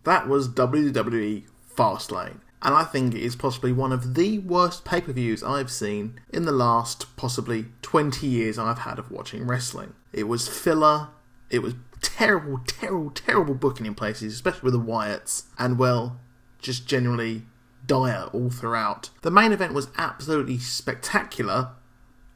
That was WWE Fastlane. And I think it is possibly one of the worst pay-per-views I've seen in the last possibly 20 years I've had of watching wrestling. It was filler, it was terrible booking in places, especially with the Wyatts, and well, just generally dire all throughout. The main event was absolutely spectacular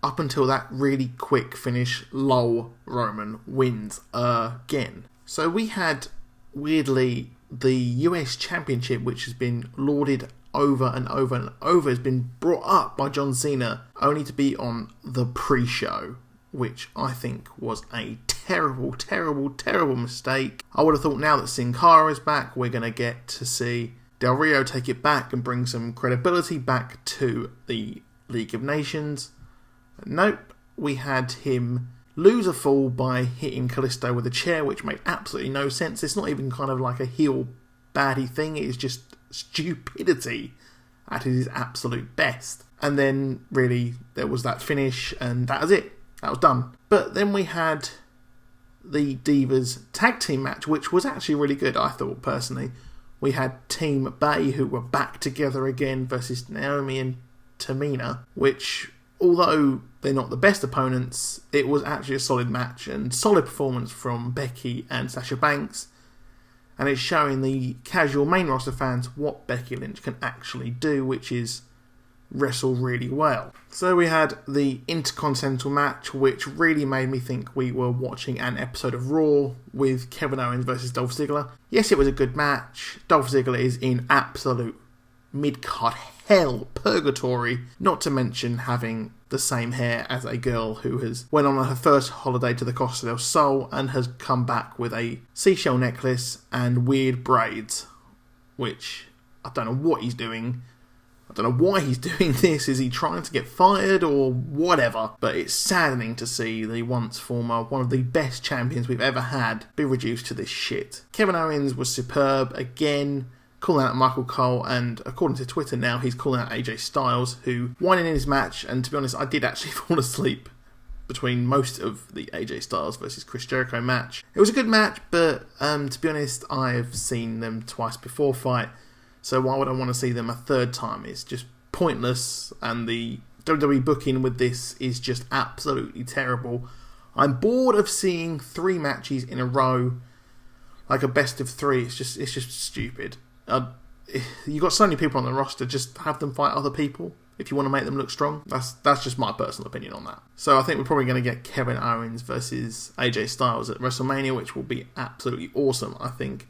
up until that really quick finish. Lol, Roman wins again. So we had, weirdly, the US Championship, which has been lauded over and over and over, has been brought up by John Cena, only to be on the pre-show, which I think was a terrible mistake. I would have thought now that Sin Cara is back, we're going to get to see Del Rio take it back and bring some credibility back to the League of Nations. Nope, we had him lose a fall by hitting Kalisto with a chair, which made absolutely no sense. It's not even kind of like a heel baddie thing, it is just stupidity at its absolute best. And then really there was that finish and that was it. That was done. But then we had the Divas tag team match, which was actually really good, I thought, personally. We had Team Bay, who were back together again, versus Naomi and Tamina, which, although they're not the best opponents, it was actually a solid match and solid performance from Becky and Sasha Banks. And it's showing the casual main roster fans what Becky Lynch can actually do, which is wrestle really well. So we had the Intercontinental match, which really made me think we were watching an episode of Raw with Kevin Owens versus Dolph Ziggler. Yes, it was a good match. Dolph Ziggler is in absolute mid-card hell, purgatory, not to mention having the same hair as a girl who has went on her first holiday to the Costa del Sol and has come back with a seashell necklace and weird braids, which I don't know what he's doing. I don't know why he's doing this. Is he trying to get fired or whatever? But it's saddening to see the once former, one of the best champions we've ever had, be reduced to this shit. Kevin Owens was superb again, calling out Michael Cole, and according to Twitter now, he's calling out AJ Styles, who won in his match. And to be honest, I did actually fall asleep between most of the AJ Styles versus Chris Jericho match. It was a good match, but to be honest, I've seen them twice before fight. So why would I want to see them a third time? It's just pointless, and the WWE booking with this is just absolutely terrible. I'm bored of seeing 3 matches in a row, like a best of 3. It's just stupid. You got so many people on the roster, just have them fight other people if you want to make them look strong. That's just my personal opinion on that. So I think we're probably going to get Kevin Owens versus AJ Styles at WrestleMania, which will be absolutely awesome, I think.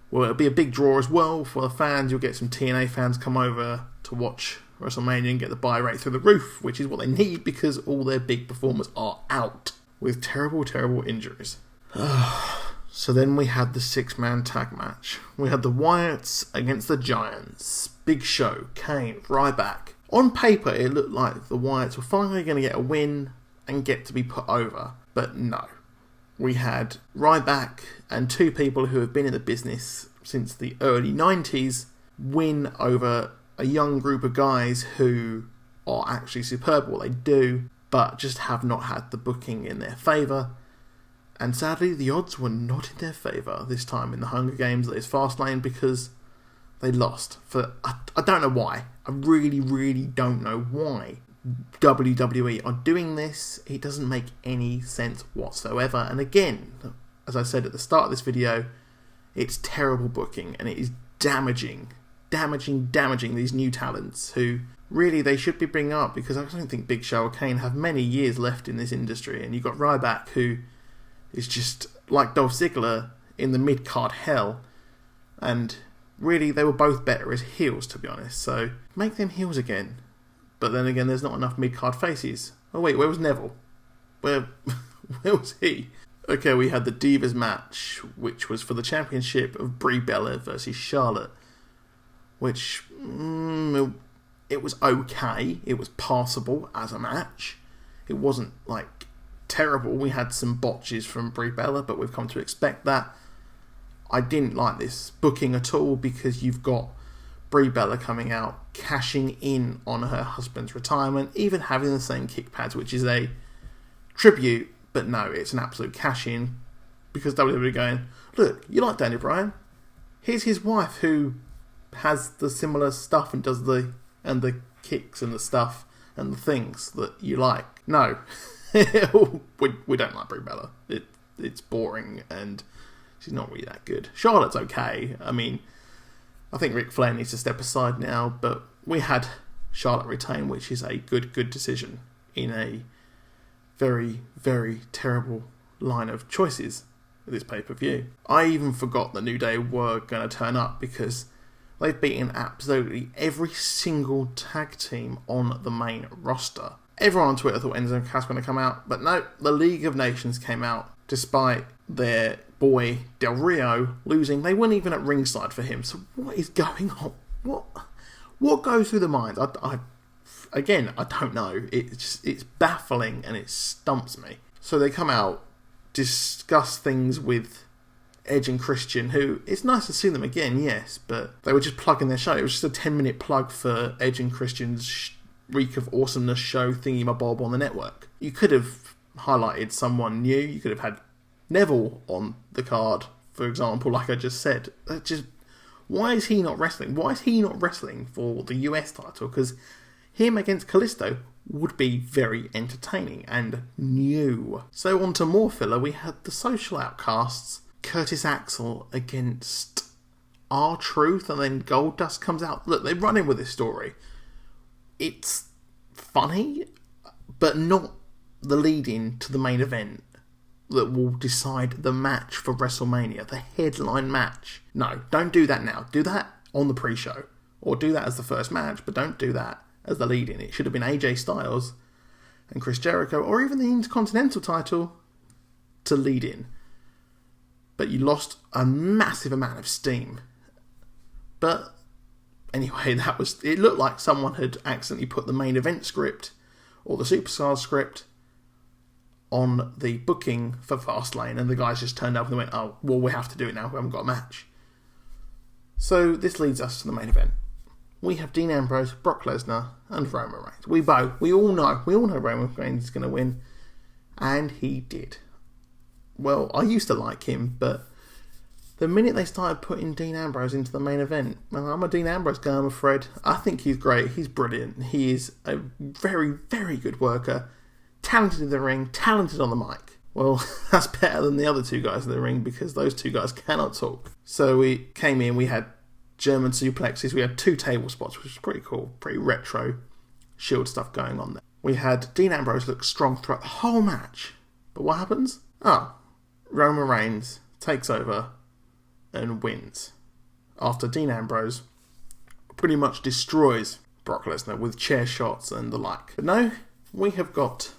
Well, it'll be a big draw as well for the fans. You'll get some TNA fans come over to watch WrestleMania and get the buy rate through the roof, which is what they need because all their big performers are out with terrible injuries. So then we had the 6-man tag match. We had the Wyatts against the Giants. Big Show, Kane, Ryback. On paper, it looked like the Wyatts were finally going to get a win and get to be put over, but no. We had Ryback and 2 people who have been in the business since the early 90s win over a young group of guys who are actually superb at what they do, but just have not had the booking in their favour. And sadly, the odds were not in their favour this time in the Hunger Games that is Fastlane, because they lost. I don't know why. I really don't know why WWE are doing this. It doesn't make any sense whatsoever. And again, as I said at the start of this video, it's terrible booking and it is damaging these new talents who really they should be bringing up, because I don't think Big Show or Kane have many years left in this industry. And you've got Ryback, who is just like Dolph Ziggler in the mid-card hell, and really they were both better as heels, to be honest. So make them heels again. But then again, there's not enough mid-card faces. Oh wait, where was Neville? Where was he? Okay, we had the Divas match, which was for the championship of Brie Bella versus Charlotte. Which, it was okay. It was passable as a match. It wasn't, like, terrible. We had some botches from Brie Bella, but we've come to expect that. I didn't like this booking at all, because you've got Brie Bella coming out, cashing in on her husband's retirement, even having the same kick pads, which is a tribute, but no, it's an absolute cash in, because WWE going, look, you like Daniel Bryan? here's his wife who has the similar stuff and does the kicks and the stuff and the things that you like. No, we don't like Brie Bella. It's boring and she's not really that good. Charlotte's okay. I mean, I think Ric Flair needs to step aside now, but we had Charlotte retain, which is a good decision in a very, very terrible line of choices with this pay-per-view. I even forgot that New Day were going to turn up because they've beaten absolutely every single tag team on the main roster. Everyone on Twitter thought Enzo and Cass were going to come out, but no, the League of Nations came out despite their boy Del Rio losing. They weren't even at ringside for him. So what is going on? What goes through the mind? I don't know. It's baffling and it stumps me. So they come out, discuss things with Edge and Christian, who, it's nice to see them again, yes, but they were just plugging their show. It was just a 10-minute plug for Edge and Christian's Reek of Awesomeness show thingy-my-bob on the network. You could have highlighted someone new. You could have had Neville on the card, for example, like I just said. Why is he not wrestling? Why is he not wrestling for the US title? Because him against Kalisto would be very entertaining and new. So on to more filler. We had the Social Outcasts, Curtis Axel against R-Truth, and then Goldust comes out. Look, they're running with this story. It's funny, but not the lead-in to the main event that will decide the match for WrestleMania, the headline match. No, don't do that now. Do that on the pre-show, or do that as the first match, but don't do that as the lead-in. It should have been AJ Styles and Chris Jericho, or even the Intercontinental title to lead in. But you lost a massive amount of steam. But anyway, it looked like someone had accidentally put the main event script or the Superstars script on the booking for Fastlane, and the guys just turned up and went, oh, well, we have to do it now, we haven't got a match. So this leads us to the main event. We have Dean Ambrose, Brock Lesnar, and Roman Reigns. We all know Roman Reigns is going to win, and he did. Well, I used to like him, but the minute they started putting Dean Ambrose into the main event, well, I'm a Dean Ambrose guy, I'm afraid. I think he's great, he's brilliant, he is a very, very good worker, talented in the ring, talented on the mic. Well, that's better than the other two guys in the ring, because those two guys cannot talk. So we came in, we had German suplexes, we had 2 table spots, which was pretty cool, pretty retro Shield stuff going on there. We had Dean Ambrose look strong throughout the whole match. But what happens? Roman Reigns takes over and wins after Dean Ambrose pretty much destroys Brock Lesnar with chair shots and the like. But no, we have got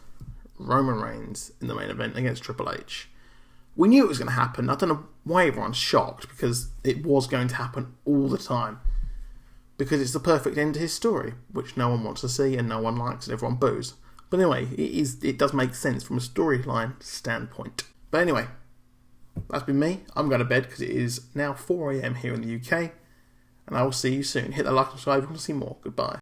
Roman Reigns in the main event against Triple H. We knew it was going to happen. I don't know why everyone's shocked, because it was going to happen all the time. Because it's the perfect end to his story, which no one wants to see and no one likes and everyone boos. But anyway, it does make sense from a storyline standpoint. But anyway, that's been me. I'm going to bed because it is now 4 AM here in the UK. And I will see you soon. Hit the like and subscribe if you want to see more. Goodbye.